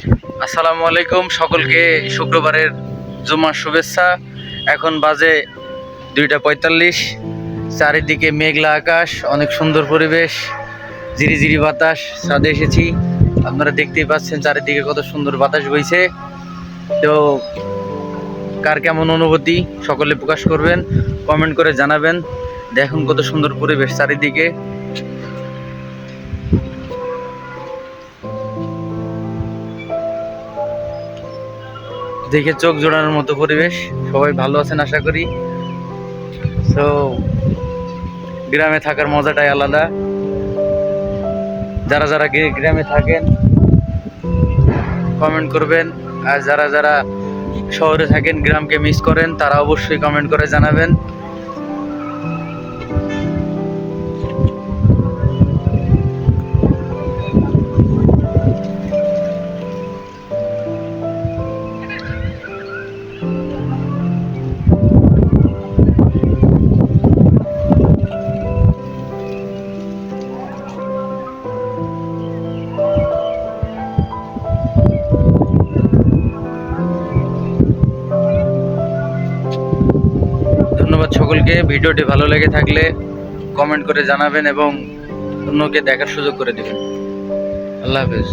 আসসালামু আলাইকুম, সকলকে শুক্রবারের জুমার শুভেচ্ছা। এখন বাজে 2:45। চারিদিকে মেঘলা আকাশ, অনেক সুন্দর পরিবেশ, ঝিরিঝিরি বাতাস। ছাদে এসেছি, আপনারা দেখতেই পাচ্ছেন চারিদিকে কত সুন্দর বাতাস বইছে। তো কার কেমন অনুভূতি সকলে প্রকাশ করবেন, কমেন্ট করে জানাবেন। দেখুন কত সুন্দর পরিবেশ চারিদিকে। দেখে চোখ জোড়ানোর মতো পরিবেশ। সবাই ভালো আছেন আশা করি। তো গ্রামে থাকার মজাটাই আলাদা। যারা যারা গ্রামে থাকেন কমেন্ট করবেন, আর যারা যারা শহরে থাকেন গ্রামকে মিস করেন তারা অবশ্যই কমেন্ট করে জানাবেন। ধন্যবাদ সকলকে। ভিডিওটি ভালো লেগে থাকলে কমেন্ট করে জানাবেন এবং অন্যকে দেখার সুযোগ করে দেবেন। আল্লাহ হাফেজ।